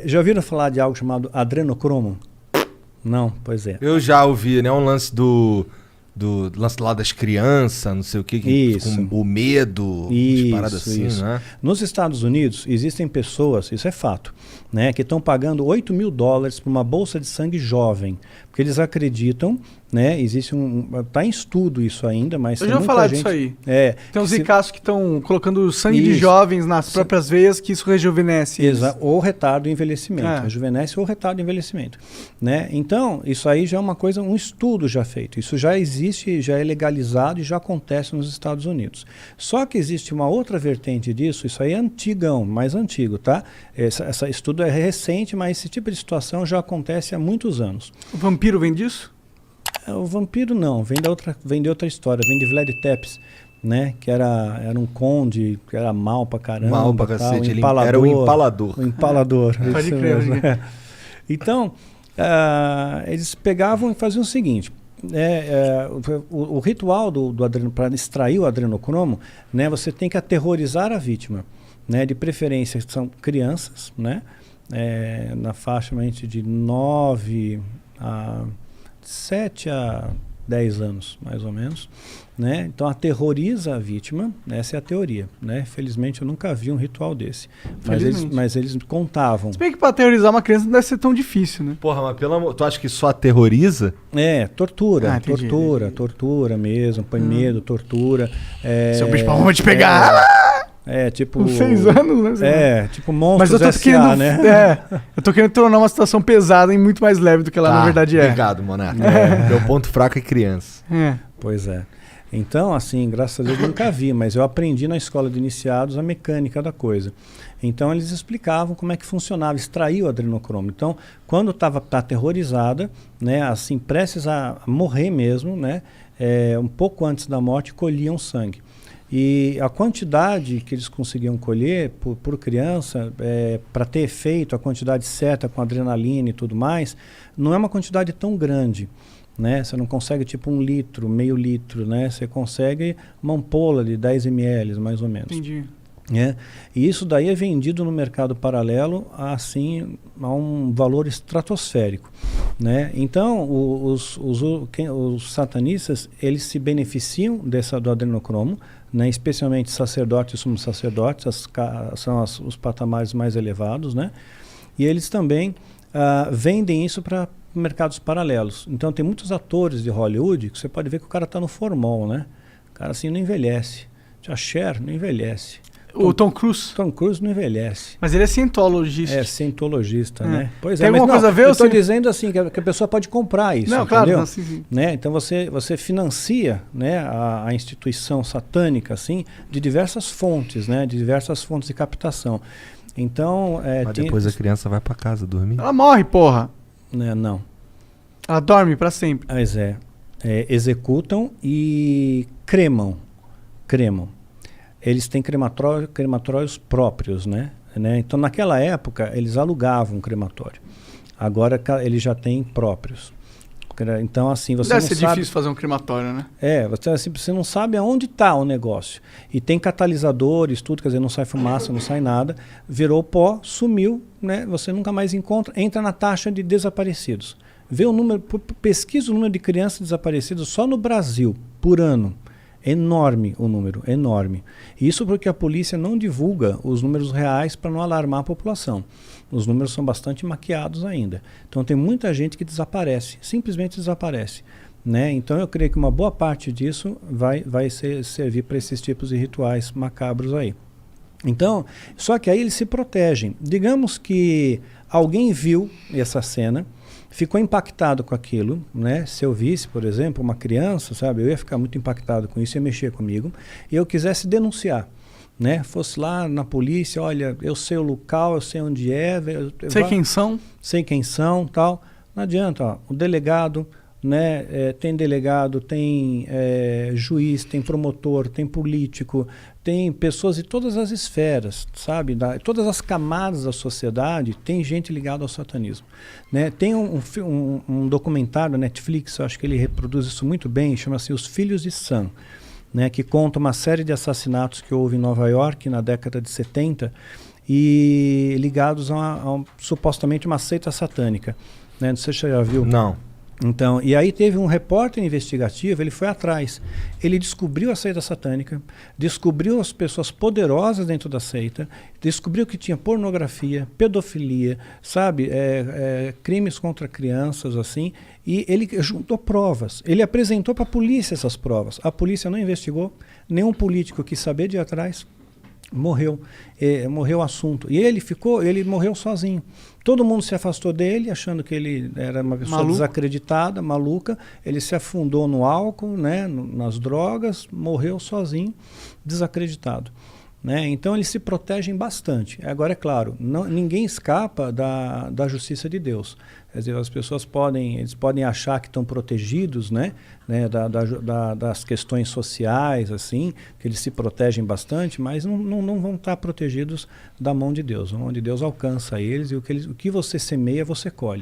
Já ouviram falar de algo chamado adrenocromo? Não? Pois é. Eu já ouvi, né? Um lance do lance lá das crianças, não sei o que, com o medo, umas paradas assim, né? Nos Estados Unidos, existem pessoas, isso é fato, né, que estão pagando $8.000 por uma bolsa de sangue jovem, porque eles acreditam, né, existe tá em estudo isso ainda, mas eu tem já muita falar gente, disso aí. Tem uns ricaços que estão colocando sangue Isso. de jovens nas próprias veias, que isso rejuvenesce. Ou retarda o envelhecimento, rejuvenesce ou retarda o envelhecimento, né? Então, isso aí já é uma coisa, um estudo já feito, isso já existe, já é legalizado e já acontece nos Estados Unidos. Só que existe uma outra vertente disso, isso aí é antigão, mais antigo, tá? Esse estudo é recente, mas esse tipo de situação já acontece há muitos anos. O vampiro vem disso? O vampiro não, vem de outra história, vem de Vlad Tepes, né? Que era um conde, que era mal pra caramba. Mal pra cacete, ele era o empalador. O empalador. Pode crer. Então, eles pegavam e faziam o seguinte, o ritual do adreno, para extrair o adrenocromo, né? Você tem que aterrorizar a vítima, né? De preferência são crianças, né? Na faixa de 7 a 10 anos, mais ou menos, né? Então aterroriza a vítima, essa é a teoria, né? Felizmente eu nunca vi um ritual desse, mas eles contavam. Se bem que para aterrorizar uma criança não deve ser tão difícil, né? Porra, mas pelo amor, tu acha que só aterroriza? Tortura, tortura mesmo, põe medo, tortura. Seu bicho pra onde pegar? Tipo... Com 6 anos, né? Tipo Monstros Mas eu tô S.A., né? Eu tô querendo tornar uma situação pesada e muito mais leve do que ela na verdade é. Obrigado, Monarca. Meu ponto fraco é criança. Pois é. Então, assim, graças a Deus nunca vi, mas eu aprendi na escola de iniciados a mecânica da coisa. Então, eles explicavam como é que funcionava, extrair o adrenocromo. Então, quando estava aterrorizada, né, assim, prestes a morrer mesmo, né, um pouco antes da morte, colhiam sangue. E a quantidade que eles conseguiam colher por criança, para ter efeito, a quantidade certa com adrenalina e tudo mais, não é uma quantidade tão grande, né? Você não consegue tipo 1 litro, meio litro, né? Você consegue uma ampola de 10 ml, mais ou menos. Entendi. E isso daí é vendido no mercado paralelo assim, a um valor estratosférico, né? Então, os satanistas, eles se beneficiam do adrenocromo, né? Especialmente sacerdotes e sumos sacerdotes, são os patamares mais elevados, né? E eles também vendem isso para mercados paralelos. Então, tem muitos atores de Hollywood que você pode ver que o cara está no formol, né? O cara assim não envelhece. A Cher não envelhece. O Tom Cruise. Tom Cruise não envelhece. Mas ele é cientologista. Cientologista, né? Pois tem alguma coisa a ver? Eu estou dizendo assim, que a pessoa pode comprar isso, não, entendeu? Claro, não, sim. Né? Então você financia, né, a instituição satânica assim, de diversas fontes, né? De diversas fontes de captação. Então... Mas depois a criança vai para casa dormir? Ela morre, porra. Não. Ela dorme para sempre. Mas executam e cremam. Eles têm crematórios próprios, né? Então, naquela época, eles alugavam um crematório. Agora, eles já têm próprios. Então, assim, você Deve não ser sabe... difícil fazer um crematório, né? Você não sabe aonde está o negócio. E tem catalisadores, tudo, quer dizer, não sai fumaça, não sai nada. Virou pó, sumiu, né? Você nunca mais encontra, entra na taxa de desaparecidos. Vê o número, pesquisa o número de crianças desaparecidas só no Brasil, por ano. Enorme o número, enorme. Isso porque a polícia não divulga os números reais para não alarmar a população. Os números são bastante maquiados ainda. Então tem muita gente que desaparece, simplesmente desaparece, né? Então eu creio que uma boa parte disso vai servir para esses tipos de rituais macabros aí. Então, só que aí eles se protegem. Digamos que alguém viu essa cena, ficou impactado com aquilo, né? Se eu visse, por exemplo, uma criança, sabe, eu ia ficar muito impactado com isso, ia mexer comigo, e eu quisesse denunciar, né? Fosse lá na polícia, olha, eu sei o local, eu sei onde é, sei quem são, tal. Não adianta, ó, o delegado, né? Tem delegado, tem juiz, tem promotor, tem político, tem pessoas de todas as esferas, sabe? Todas as camadas da sociedade, tem gente ligada ao satanismo, né? Tem um documentário da Netflix, eu acho que ele reproduz isso muito bem, chama-se Os Filhos de Sam, né? Que conta uma série de assassinatos que houve em Nova York na década de 70, e ligados supostamente uma seita satânica. Né? Não sei se você já viu. Não. Então, e aí teve um repórter investigativo, ele foi atrás. Ele descobriu a seita satânica, descobriu as pessoas poderosas dentro da seita, descobriu que tinha pornografia, pedofilia, sabe, crimes contra crianças, assim, e ele juntou provas. Ele apresentou para a polícia essas provas. A polícia não investigou, nenhum político quis saber de ir atrás. Morreu o assunto. E ele morreu sozinho. Todo mundo se afastou dele, achando que ele era uma pessoa desacreditada, maluca. Ele se afundou no álcool, né, nas drogas, morreu sozinho, desacreditado. Né? Então eles se protegem bastante. Agora, é claro, ninguém escapa da justiça de Deus. Quer dizer, as pessoas eles podem achar que estão protegidos, né, das questões sociais, assim, que eles se protegem bastante, mas não vão estar protegidos da mão de Deus. A mão de Deus alcança eles e o que você semeia, você colhe.